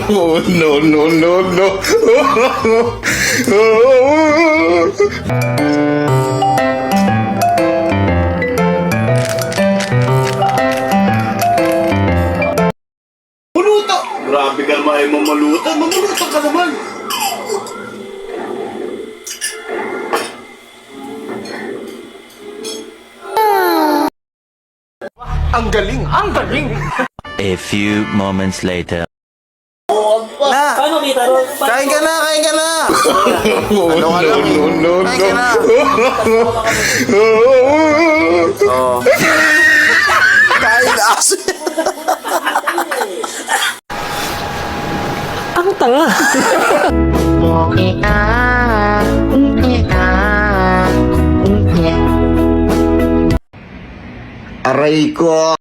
Oh, no, no, no, no. Muluto! Grabe ka naman ay mamaluto. Mamuluto ka naman. Ang galing! Ang galing! A few moments later. Paano kita ron? Kain ka na! Kain ka na! Oh, Ano ka no, lang eh? no, no, Kain ka na! no. Oo. Kain na aso! Ang tanga! Aray ko!